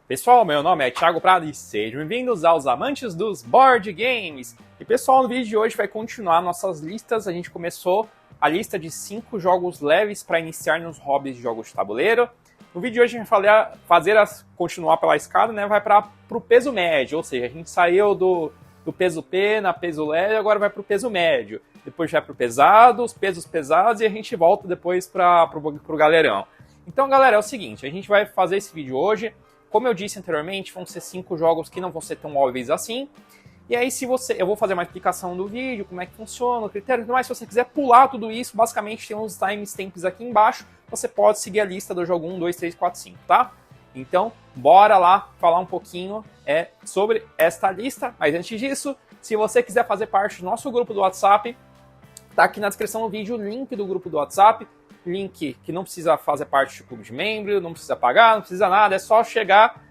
Pessoal, meu nome é Thiago Prado e sejam bem-vindos aos amantes dos board games. E pessoal, no vídeo de hoje vai continuar nossas listas. A gente começou a lista de 5 jogos leves para iniciar nos hobbies de jogos de tabuleiro. No vídeo de hoje a gente vai continuar pela escada, né? Vai para o peso médio, ou seja, a gente saiu do peso P na peso leve, agora vai para o peso médio. Depois vai para o pesado, os pesos pesados e a gente volta depois para o galerão. Então, galera, é o seguinte, a gente vai fazer esse vídeo hoje. Como eu disse anteriormente, vão ser 5 jogos que não vão ser tão óbvios assim. E aí, eu vou fazer uma explicação do vídeo, como é que funciona, o critério e tudo mais. Se você quiser pular tudo isso, basicamente tem uns timestamps aqui embaixo. Você pode seguir a lista do jogo 1, 2, 3, 4, 5, tá? Então, bora lá falar um pouquinho sobre esta lista. Mas antes disso, se você quiser fazer parte do nosso grupo do WhatsApp, tá aqui na descrição do vídeo o link do grupo do WhatsApp. Link que não precisa fazer parte do clube de membro, não precisa pagar, não precisa nada, é só chegar,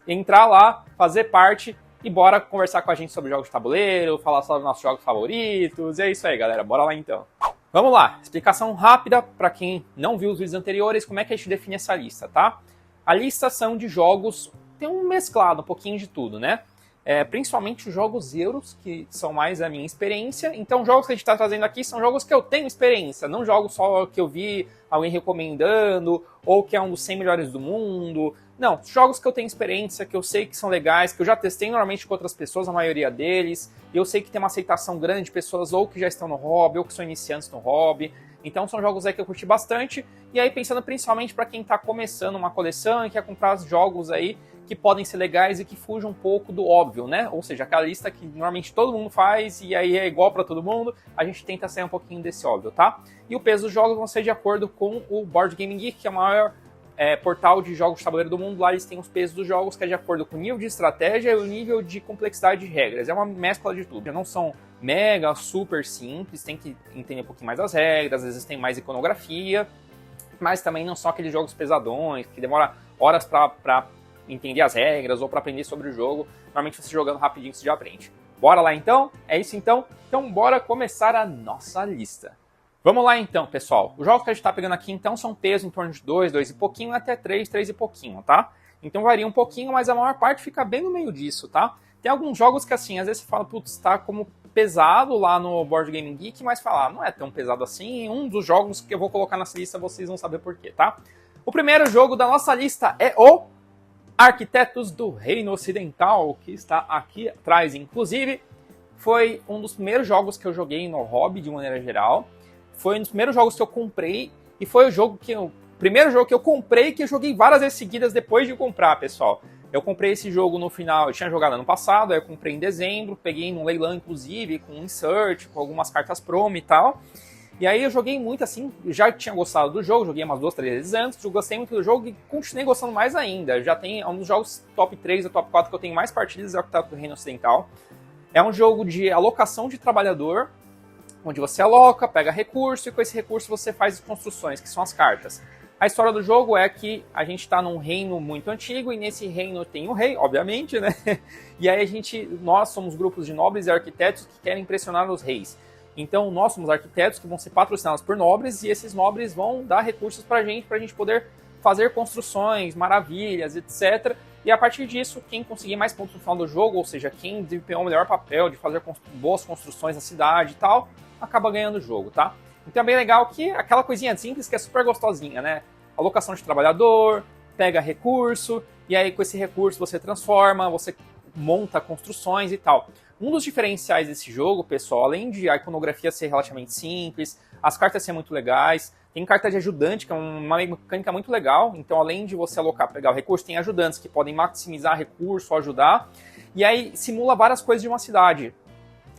entrar lá, fazer parte e bora conversar com a gente sobre jogos de tabuleiro, falar sobre nossos jogos favoritos, e é isso aí, galera, bora lá então. Vamos lá, explicação rápida para quem não viu os vídeos anteriores, como é que a gente define essa lista, tá? A lista são de jogos, tem um mesclado, um pouquinho de tudo, né? Principalmente os jogos euros, que são mais a minha experiência. Então, jogos que a gente está trazendo aqui são jogos que eu tenho experiência, não jogos só que eu vi alguém recomendando, ou que é um dos 100 melhores do mundo. Não, jogos que eu tenho experiência, que eu sei que são legais, que eu já testei normalmente com outras pessoas, a maioria deles, e eu sei que tem uma aceitação grande de pessoas ou que já estão no hobby, ou que são iniciantes no hobby. Então, são jogos aí que eu curti bastante. E aí, pensando principalmente para quem está começando uma coleção e quer comprar os jogos aí, que podem ser legais e que fujam um pouco do óbvio, né? Ou seja, aquela lista que normalmente todo mundo faz e aí é igual para todo mundo, a gente tenta sair um pouquinho desse óbvio, tá? E o peso dos jogos vão ser de acordo com o Board Game Geek, que é o maior portal de jogos de tabuleiro do mundo. Lá eles têm os pesos dos jogos, que é de acordo com o nível de estratégia e o nível de complexidade de regras. É uma mescla de tudo. Não são mega, super simples, tem que entender um pouquinho mais as regras, às vezes tem mais iconografia, mas também não são aqueles jogos pesadões, que demora horas para entender as regras ou para aprender sobre o jogo. Normalmente você jogando rapidinho você já aprende. Bora lá então? É isso então? Então bora começar a nossa lista. Vamos lá então, pessoal. Os jogos que a gente está pegando aqui então são peso em torno de 2, 2 e pouquinho até 3, 3 e pouquinho, tá? Então varia um pouquinho, mas a maior parte fica bem no meio disso, tá? Tem alguns jogos que assim, às vezes você fala, putz, tá como pesado lá no Board Game Geek, mas falar, não é tão pesado assim. Um dos jogos que eu vou colocar nessa lista vocês vão saber por quê, tá? O primeiro jogo da nossa lista é o Arquitetos do Reino Ocidental, que está aqui atrás, inclusive. Foi um dos primeiros jogos que eu joguei no hobby, de maneira geral. Foi um dos primeiros jogos que eu comprei, e foi o primeiro jogo que eu comprei, que eu joguei várias vezes seguidas depois de comprar, pessoal. Eu comprei esse jogo no final, eu tinha jogado ano passado, aí eu comprei em dezembro, peguei num leilão, inclusive, com insert, com algumas cartas promo e tal. E aí eu joguei muito assim, já tinha gostado do jogo, joguei umas 2, 3 vezes antes, eu gostei muito do jogo e continuei gostando mais ainda. Já tem um dos jogos top 3 ou top 4 que eu tenho mais partidas, é o Arquitetos do Reino Ocidental. É um jogo de alocação de trabalhador, onde você aloca, pega recurso e com esse recurso você faz construções, que são as cartas. A história do jogo é que a gente está num reino muito antigo e nesse reino tem o rei, obviamente, né? E aí nós somos grupos de nobres e arquitetos que querem impressionar os reis. Então, nós somos arquitetos que vão ser patrocinados por nobres e esses nobres vão dar recursos pra gente poder fazer construções, maravilhas, etc. E a partir disso, quem conseguir mais pontos no final do jogo, ou seja, quem desempenhou o melhor papel de fazer boas construções na cidade e tal, acaba ganhando o jogo, tá? Então é bem legal que aquela coisinha simples que é super gostosinha, né? Alocação de trabalhador, pega recurso, e aí com esse recurso você transforma, você monta construções e tal. Um dos diferenciais desse jogo, pessoal, além de a iconografia ser relativamente simples, as cartas serem muito legais, tem carta de ajudante, que é uma mecânica muito legal, então além de você alocar, pegar o recurso, tem ajudantes que podem maximizar recurso, ajudar, e aí simula várias coisas de uma cidade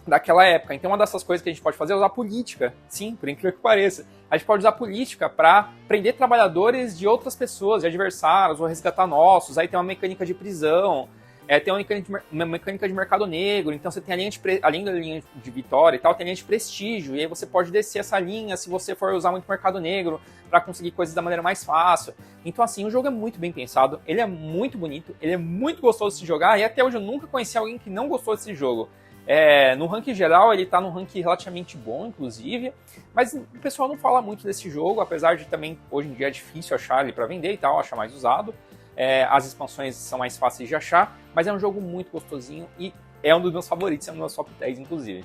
daquela época. Então uma dessas coisas que a gente pode fazer é usar política, sim, por incrível que pareça. A gente pode usar política para prender trabalhadores de outras pessoas, de adversários, ou resgatar nossos, aí tem uma mecânica de prisão, tem uma mecânica de mercado negro, então você tem além da linha de vitória e tal, tem a linha de prestígio, e aí você pode descer essa linha se você for usar muito mercado negro para conseguir coisas da maneira mais fácil. Então assim, o jogo é muito bem pensado, ele é muito bonito, ele é muito gostoso de se jogar, e até hoje eu nunca conheci alguém que não gostou desse jogo. No ranking geral, ele tá num ranking relativamente bom, inclusive, mas o pessoal não fala muito desse jogo, apesar de também, hoje em dia, é difícil achar ele para vender e tal, achar mais usado. as expansões são mais fáceis de achar, mas é um jogo muito gostosinho e é um dos meus favoritos, é um dos meus top 10, inclusive.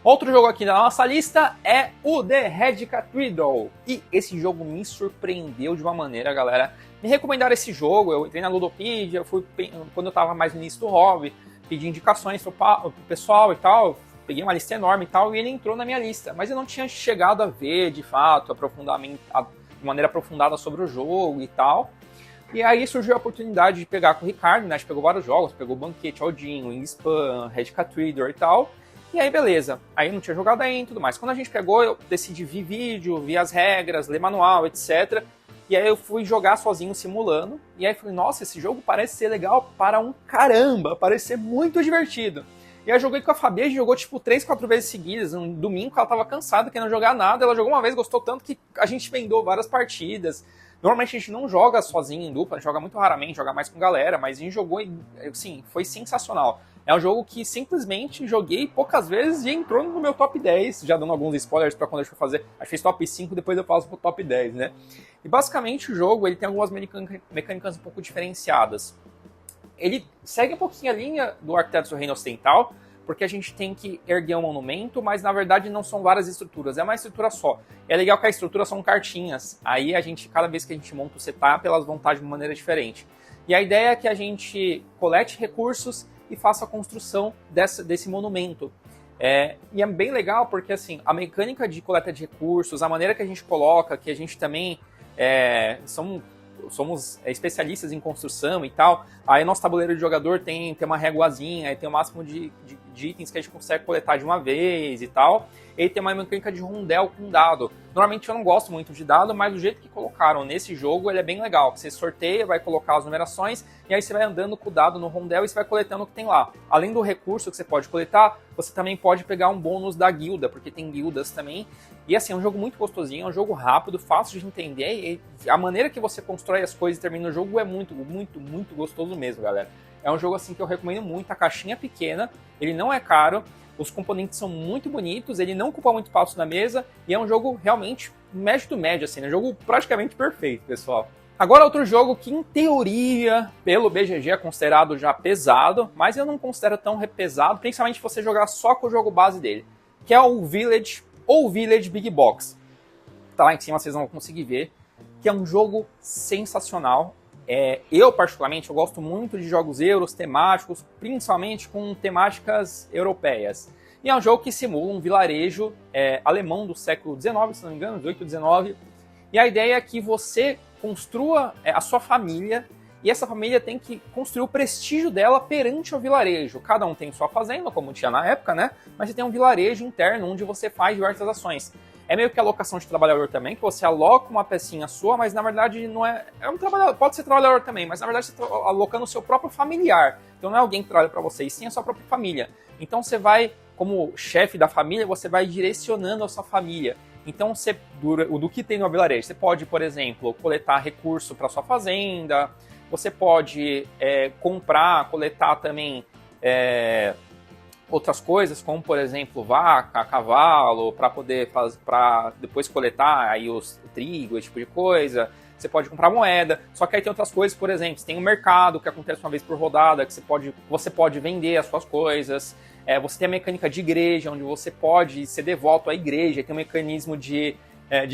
Outro jogo aqui da nossa lista é o The Red Cathedral. E esse jogo me surpreendeu de uma maneira, galera. Me recomendaram esse jogo, eu entrei na Ludopedia, quando eu tava mais no início do hobby, pedi indicações pro pessoal e tal, peguei uma lista enorme e tal, e ele entrou na minha lista. Mas eu não tinha chegado a ver, de fato, de maneira aprofundada sobre o jogo e tal. E aí surgiu a oportunidade de pegar com o Ricardo, né? A gente pegou vários jogos, pegou Banquete, Aldin, Wingspan, Red Cathedral e tal. E aí, beleza. Aí eu não tinha jogado ainda e tudo mais. Quando a gente pegou, eu decidi ver vídeo, ver as regras, ler manual, etc. E aí eu fui jogar sozinho, simulando. E aí falei, nossa, esse jogo parece ser legal para um caramba, parece ser muito divertido. E aí eu joguei com a Fabi, a gente jogou tipo 3, 4 vezes seguidas. Um domingo ela tava cansada, querendo jogar nada. Ela jogou uma vez, gostou tanto que a gente vendou várias partidas. Normalmente a gente não joga sozinho em dupla, a gente joga muito raramente, joga mais com galera, mas a gente jogou e, assim, foi sensacional. É um jogo que simplesmente joguei poucas vezes e entrou no meu top 10, já dando alguns spoilers para quando a gente for fazer, acho que fez top 5, depois eu passo pro top 10, né? E basicamente o jogo, ele tem algumas mecânicas um pouco diferenciadas. Ele segue um pouquinho a linha do Arquitetos do Reino Ocidental, porque a gente tem que erguer um monumento, mas na verdade não são várias estruturas, é uma estrutura só. É legal que a estrutura são cartinhas, aí cada vez que a gente monta o setup, elas vão estar de maneira diferente. E a ideia é que a gente colete recursos e faça a construção desse monumento. E é bem legal porque assim, a mecânica de coleta de recursos, a maneira que a gente coloca, que a gente também somos especialistas em construção e tal, aí nosso tabuleiro de jogador tem uma réguazinha, aí tem o máximo de itens que a gente consegue coletar de uma vez e tal. Ele tem uma mecânica de rondel com dado. Normalmente eu não gosto muito de dado, mas o jeito que colocaram nesse jogo ele é bem legal. Você sorteia, vai colocar as numerações e aí você vai andando com o dado no rondel e você vai coletando o que tem lá. Além do recurso que você pode coletar, você também pode pegar um bônus da guilda, porque tem guildas também. E assim, é um jogo muito gostosinho, é um jogo rápido, fácil de entender. E a maneira que você constrói as coisas e termina o jogo é muito, muito, muito gostoso mesmo, galera. É um jogo assim que eu recomendo muito, a caixinha é pequena, ele não é caro, os componentes são muito bonitos, ele não ocupa muito espaço na mesa, e é um jogo realmente médio do médio, assim, é um jogo praticamente perfeito, pessoal. Agora outro jogo que, em teoria, pelo BGG é considerado já pesado, mas eu não considero tão pesado, principalmente se você jogar só com o jogo base dele, que é o Village ou Village Big Box. Tá lá em cima, vocês vão conseguir ver, que é um jogo sensacional. Eu, particularmente, eu gosto muito de jogos euros temáticos, principalmente com temáticas europeias. E é um jogo que simula um vilarejo alemão do século XIX, se não me engano, 18, 19. E a ideia é que você construa a sua família, e essa família tem que construir o prestígio dela perante o vilarejo. Cada um tem sua fazenda, como tinha na época, né? Mas você tem um vilarejo interno onde você faz diversas ações. É meio que alocação de trabalhador também, que você aloca uma pecinha sua, mas na verdade não é um trabalhador, pode ser trabalhador também, mas na verdade você está alocando o seu próprio familiar. Então não é alguém que trabalha para você, e sim a sua própria família. Então você vai, como chefe da família, você vai direcionando a sua família. Então do que tem no vilarejo, você pode, por exemplo, coletar recurso para sua fazenda, você pode coletar também outras coisas, como por exemplo vaca, cavalo, para depois coletar aí o trigo, esse tipo de coisa. Você pode comprar moeda, só que aí tem outras coisas, por exemplo, você tem um mercado que acontece uma vez por rodada, que você pode vender as suas coisas. Você tem a mecânica de igreja, onde você pode ser devoto à igreja, tem um mecanismo de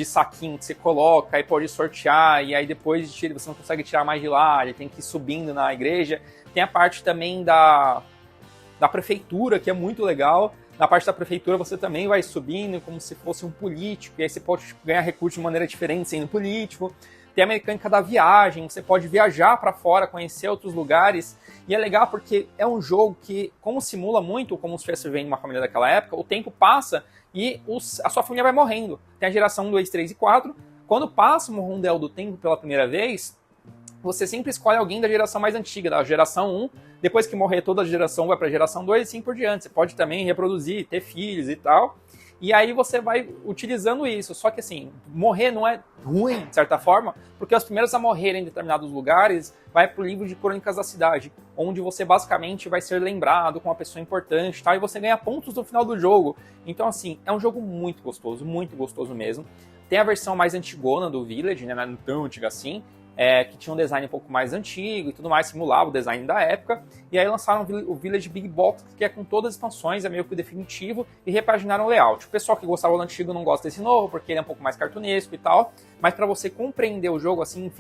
saquinho que você coloca, aí pode sortear, e aí depois você não consegue tirar mais de lá, ele tem que ir subindo na igreja. Tem a parte também da prefeitura, que é muito legal. Na parte da prefeitura você também vai subindo como se fosse um político, e aí você pode ganhar recursos de maneira diferente sendo político. Tem a mecânica da viagem, você pode viajar para fora, conhecer outros lugares, e é legal porque é um jogo que, como simula muito, como se estivesse vivendo uma família daquela época, o tempo passa e a sua família vai morrendo. Tem a geração 2, 3 e 4, quando passa o rondel do tempo pela primeira vez, você sempre escolhe alguém da geração mais antiga, da geração 1, depois que morrer toda a geração vai para a geração 2 e assim por diante. Você pode também reproduzir, ter filhos e tal, e aí você vai utilizando isso. Só que assim, morrer não é ruim, de certa forma, porque os primeiros a morrerem em determinados lugares vai para o livro de Crônicas da Cidade, onde você basicamente vai ser lembrado como uma pessoa importante, tá? E você ganha pontos no final do jogo. Então assim, é um jogo muito gostoso mesmo. Tem a versão mais antigona do Village, né? Não é tão antiga assim, que tinha um design um pouco mais antigo e tudo mais, simulava o design da época, e aí lançaram o Village Big Box, que é com todas as expansões, é meio que o definitivo, e repaginaram o layout. O pessoal que gostava do antigo não gosta desse novo, porque ele é um pouco mais cartunesco e tal, mas para você compreender o jogo, assim,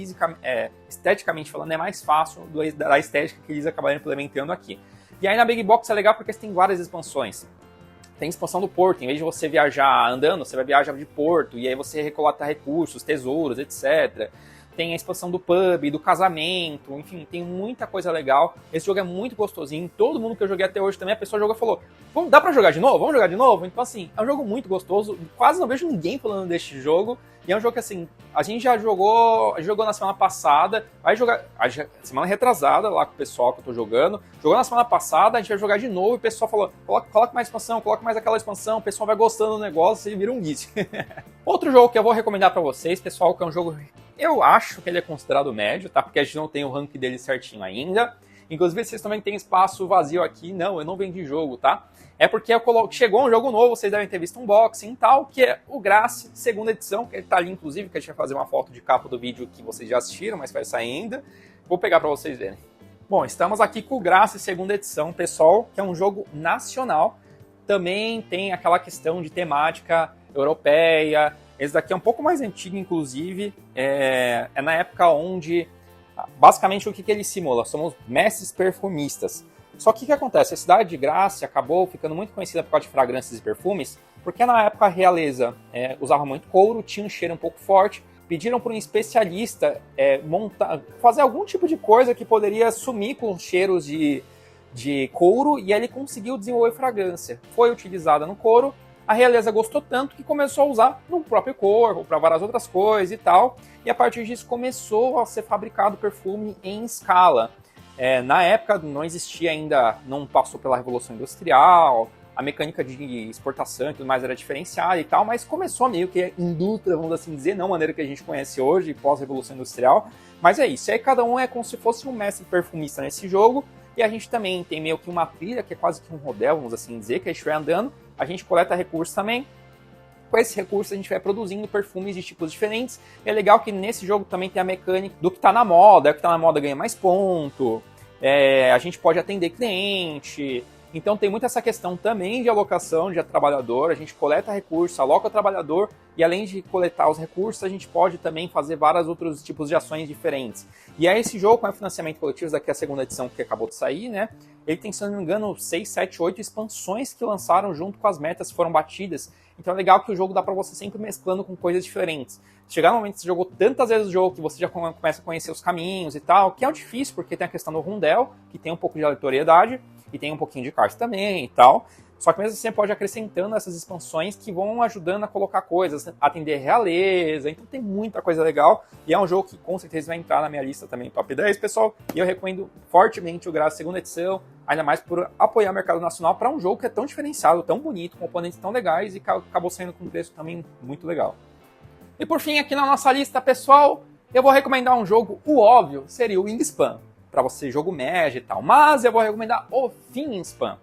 esteticamente falando, é mais fácil da estética que eles acabaram implementando aqui. E aí na Big Box é legal porque você tem várias expansões. Tem expansão do porto, em vez de você viajar andando, você vai viajar de porto, e aí você recolata recursos, tesouros, etc. Tem a expansão do pub, do casamento, enfim, tem muita coisa legal. Esse jogo é muito gostosinho, todo mundo que eu joguei até hoje também, a pessoa jogou e falou, dá pra jogar de novo? Vamos jogar de novo? Então assim, é um jogo muito gostoso, quase não vejo ninguém falando deste jogo, e é um jogo que assim, a gente já jogou na semana passada, vai jogar, semana retrasada lá com o pessoal que eu tô jogando, jogou na semana passada, a gente vai jogar de novo, e o pessoal falou, coloca mais expansão, coloca mais aquela expansão, o pessoal vai gostando do negócio e vira um vício. Outro jogo que eu vou recomendar pra vocês, pessoal, que é um jogo, eu acho que ele é considerado médio, tá? Porque a gente não tem o rank dele certinho ainda. Inclusive, vocês também têm espaço vazio aqui. Não, eu não vendi jogo, tá? É porque chegou um jogo novo, vocês devem ter visto um unboxing e tal, que é o Grace, segunda edição, que ele tá ali, inclusive, que a gente vai fazer uma foto de capa do vídeo que vocês já assistiram, mas vai sair ainda. Vou pegar pra vocês verem. Bom, estamos aqui com o Grace, segunda edição, pessoal, que é um jogo nacional. Também tem aquela questão de temática europeia. Esse daqui é um pouco mais antigo, inclusive. É na época onde, basicamente, o que ele simula? Somos mestres perfumistas. Só que o que acontece? A cidade de Grace acabou ficando muito conhecida por causa de fragrâncias e perfumes, porque na época a realeza usava muito couro, tinha um cheiro um pouco forte, pediram para um especialista fazer algum tipo de coisa que poderia sumir com os cheiros de couro, e aí ele conseguiu desenvolver fragrância. Foi utilizada no couro, a realeza gostou tanto que começou a usar no próprio corpo, para várias outras coisas e tal, e a partir disso começou a ser fabricado perfume em escala. Na época não existia ainda, não passou pela Revolução Industrial, a mecânica de exportação e tudo mais era diferenciada e tal, mas começou meio que a indústria, vamos assim dizer, não a maneira que a gente conhece hoje, pós-Revolução Industrial, mas é isso. E aí cada um é como se fosse um mestre perfumista nesse jogo, e a gente também tem meio que uma trilha, que é quase que um rodel, vamos assim dizer, que a gente vai andando, a gente coleta recursos também. Com esse recurso a gente vai produzindo perfumes de tipos diferentes. E é legal que nesse jogo também tem a mecânica do que está na moda, o que está na moda ganha mais ponto, a gente pode atender cliente. Então tem muito essa questão também de alocação de trabalhador, a gente coleta recursos, aloca o trabalhador, e além de coletar os recursos, a gente pode também fazer vários outros tipos de ações diferentes. E aí esse jogo, com o financiamento coletivo, daqui a segunda edição que acabou de sair, né? Ele tem, se não me engano, 6, 7, 8 expansões que lançaram junto com as metas que foram batidas. Então é legal que o jogo dá pra você sempre mesclando com coisas diferentes. Chegar no momento que você jogou tantas vezes o jogo que você já começa a conhecer os caminhos e tal, que é difícil porque tem a questão do rundel, que tem um pouco de aleatoriedade, e tem um pouquinho de cartas também e tal. Só que mesmo assim você pode ir acrescentando essas expansões que vão ajudando a colocar coisas, atender realeza, então tem muita coisa legal. E é um jogo que com certeza vai entrar na minha lista também, top 10, pessoal. E eu recomendo fortemente o Grace segunda edição, ainda mais por apoiar o mercado nacional para um jogo que é tão diferenciado, tão bonito, componentes tão legais e acabou saindo com um preço também muito legal. E por fim, aqui na nossa lista, pessoal, eu vou recomendar um jogo, o óbvio, seria o Wingspan, para você jogo médio e tal. Mas eu vou recomendar o Finspan.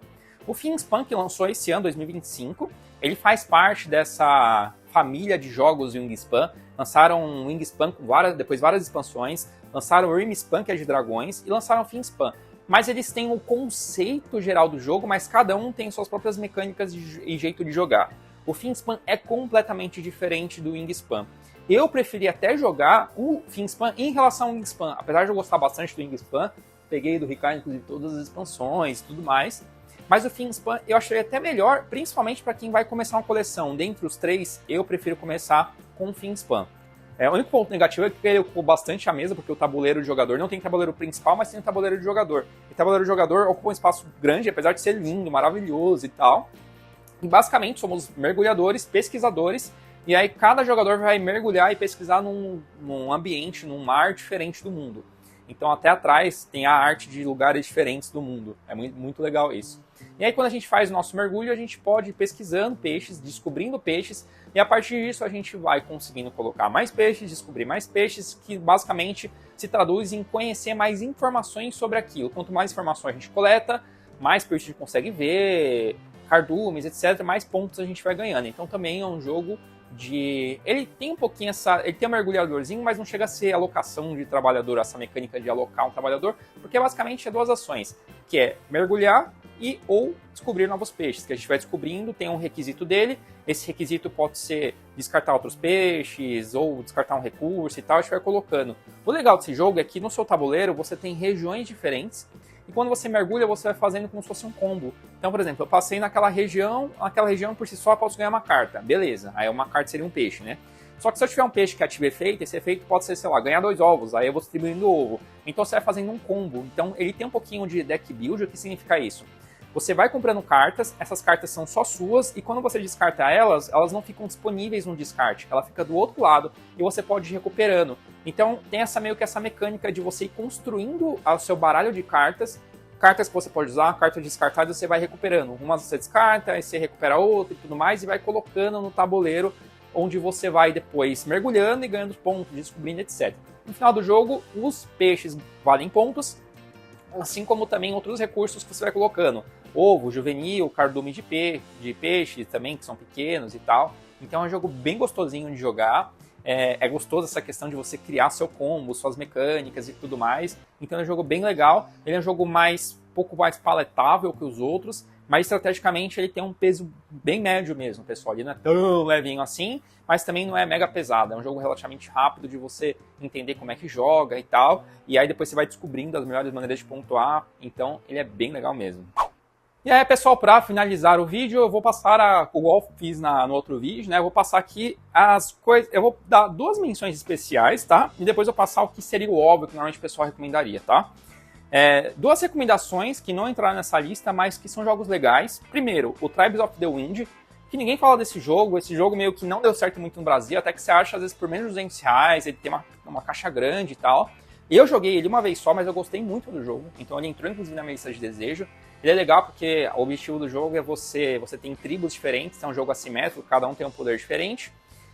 O Finspan, que lançou esse ano, 2025, ele faz parte dessa família de jogos Wingspan. Lançaram um Wingspan com depois várias expansões, lançaram o Rimspan, que é de dragões, e lançaram o Finspan. Mas eles têm o conceito geral do jogo, mas cada um tem suas próprias mecânicas e jeito de jogar. O Finspan é completamente diferente do Wingspan. Eu preferi até jogar o Finspan em relação ao Wingspan. Apesar de eu gostar bastante do Wingspan, peguei do Ricardo, inclusive, todas as expansões e tudo mais. Mas o Finspan eu achei até melhor, principalmente para quem vai começar uma coleção. Dentre os três, eu prefiro começar com o Finspan. O único ponto negativo é que ele ocupou bastante a mesa, porque o tabuleiro de jogador não tem tabuleiro principal, mas tem o tabuleiro de jogador. E o tabuleiro de jogador ocupa um espaço grande, apesar de ser lindo, maravilhoso e tal. E basicamente somos mergulhadores, pesquisadores, e aí cada jogador vai mergulhar e pesquisar num ambiente, num mar diferente do mundo. Então até atrás tem a arte de lugares diferentes do mundo. É muito, muito legal isso. E aí quando a gente faz o nosso mergulho, a gente pode ir pesquisando peixes, descobrindo peixes, e a partir disso a gente vai conseguindo colocar mais peixes, descobrir mais peixes, que basicamente se traduz em conhecer mais informações sobre aquilo. Quanto mais informações a gente coleta, mais peixes a gente consegue ver, cardumes, etc., mais pontos a gente vai ganhando. Então também é um jogo Ele tem um pouquinho ele tem um mergulhadorzinho, mas não chega a ser alocação de trabalhador, essa mecânica de alocar um trabalhador, porque basicamente é duas ações, que é mergulhar e ou descobrir novos peixes, que a gente vai descobrindo, tem um requisito dele, esse requisito pode ser descartar outros peixes, ou descartar um recurso e tal, a gente vai colocando. O legal desse jogo é que no seu tabuleiro você tem regiões diferentes, e quando você mergulha, você vai fazendo como se fosse um combo. Então, por exemplo, eu passei naquela região por si só eu posso ganhar uma carta. Beleza, aí uma carta seria um peixe, né? Só que se eu tiver um peixe que ative efeito, esse efeito pode ser, sei lá, ganhar 2 ovos, aí eu vou distribuindo o ovo. Então você vai fazendo um combo. Então ele tem um pouquinho de deck build. O que significa isso? Você vai comprando cartas, essas cartas são só suas, e quando você descarta elas, elas não ficam disponíveis no descarte, ela fica do outro lado e você pode ir recuperando. Então tem meio que essa mecânica de você ir construindo o seu baralho de cartas que você pode usar, cartas descartadas você vai recuperando. Umas você descarta, aí você recupera outra e tudo mais, e vai colocando no tabuleiro, onde você vai depois mergulhando e ganhando pontos, descobrindo, etc. No final do jogo, os peixes valem pontos, assim como também outros recursos que você vai colocando. Ovo, juvenil, cardume de peixe também, que são pequenos e tal. Então é um jogo bem gostosinho de jogar. É gostoso essa questão de você criar seu combo, suas mecânicas e tudo mais. Então é um jogo bem legal. Ele é um jogo um pouco mais palatável que os outros, mas estrategicamente ele tem um peso bem médio mesmo, pessoal. Ele não é tão levinho assim, mas também não é mega pesado. É um jogo relativamente rápido de você entender como é que joga e tal. E aí depois você vai descobrindo as melhores maneiras de pontuar. Então ele é bem legal mesmo. E aí, pessoal, para finalizar o vídeo, eu vou passar igual eu fiz no outro vídeo, né? Eu vou passar aqui as coisas. Eu vou dar 2 menções especiais, tá? E depois eu passar o que seria o óbvio que normalmente o pessoal recomendaria, tá? 2 recomendações que não entraram nessa lista, mas que são jogos legais. Primeiro, o Tribes of the Wind, que ninguém fala desse jogo. Esse jogo meio que não deu certo muito no Brasil, até que você acha às vezes por menos de R$200, ele tem uma caixa grande e tal. Eu joguei ele uma vez só, mas eu gostei muito do jogo, então ele entrou inclusive na minha lista de desejo. Ele é legal porque o objetivo do jogo é você tem tribos diferentes, é um jogo assimétrico, cada um tem um poder diferente,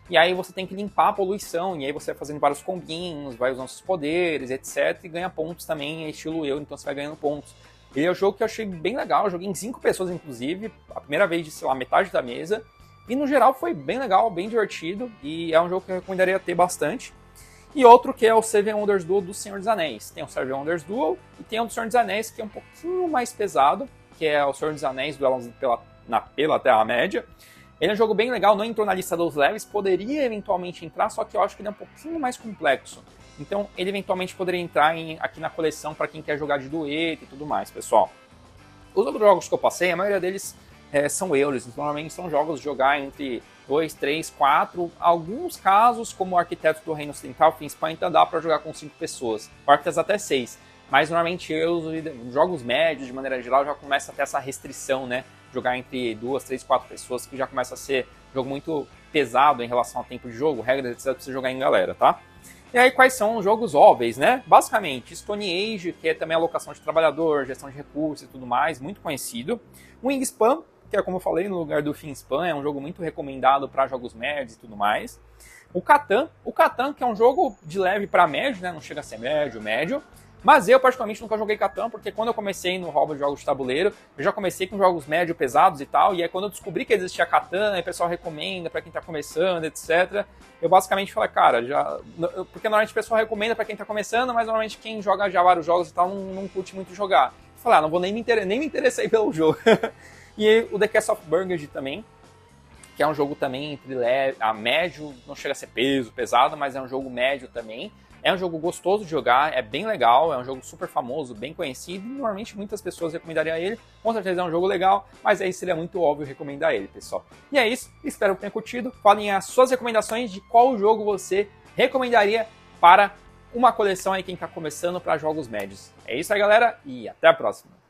e aí você tem que limpar a poluição, e aí você vai fazendo vários combinhos, vai usando seus poderes, etc, e ganha pontos também, estilo eu, então você vai ganhando pontos. Ele é um jogo que eu achei bem legal, eu joguei em 5 pessoas inclusive, a primeira vez de, sei lá, metade da mesa, e no geral foi bem legal, bem divertido, e é um jogo que eu recomendaria ter bastante. E outro que é o Seven Wonders Duel do Senhor dos Anéis. Tem o Seven Wonders Duel e tem o do Senhor dos Anéis, que é um pouquinho mais pesado, que é o Senhor dos Anéis Duelos pela Terra-média. Ele é um jogo bem legal, não entrou na lista dos leves, poderia eventualmente entrar, só que eu acho que ele é um pouquinho mais complexo. Então ele eventualmente poderia entrar aqui na coleção para quem quer jogar de dueto e tudo mais, pessoal. Os outros jogos que eu passei, a maioria deles são euros, normalmente são jogos de jogar entre 2, 3, 4, alguns casos, como o Arquitetos do Reino Ocidental, Finspan, então dá para jogar com 5 pessoas, o Arquitetos até 6, mas normalmente jogos médios, de maneira geral, já começa a ter essa restrição, né, jogar entre 2, 3, 4 pessoas, que já começa a ser um jogo muito pesado em relação ao tempo de jogo, regras, etc, pra você jogar em galera, tá? E aí, quais são os jogos óbvios, né? Basicamente, Stone Age, que é também alocação de trabalhador, gestão de recursos e tudo mais, muito conhecido. Wingspan, que é como eu falei, no lugar do Finspan, é um jogo muito recomendado para jogos médios e tudo mais. O Catan, que é um jogo de leve para médio, né? Não chega a ser médio. Mas eu, particularmente, nunca joguei Catan, porque quando eu comecei no hobby de jogos de tabuleiro, eu já comecei com jogos médio pesados e tal, e aí quando eu descobri que existia Catan, aí o pessoal recomenda para quem tá começando, etc. Eu basicamente falei, cara, porque normalmente o pessoal recomenda para quem tá começando, mas normalmente quem joga já vários jogos e tal não curte muito jogar. Eu falei, não vou nem me interessei pelo jogo. E o The Castle of Burgundy também, que é um jogo também entre médio, não chega a ser pesado, mas é um jogo médio também. É um jogo gostoso de jogar, é bem legal, é um jogo super famoso, bem conhecido, e normalmente muitas pessoas recomendariam ele. Com certeza é um jogo legal, mas aí seria muito óbvio recomendar ele, pessoal. E é isso, espero que tenham curtido. Falem as suas recomendações de qual jogo você recomendaria para uma coleção aí quem está começando para jogos médios. É isso aí, galera, e até a próxima.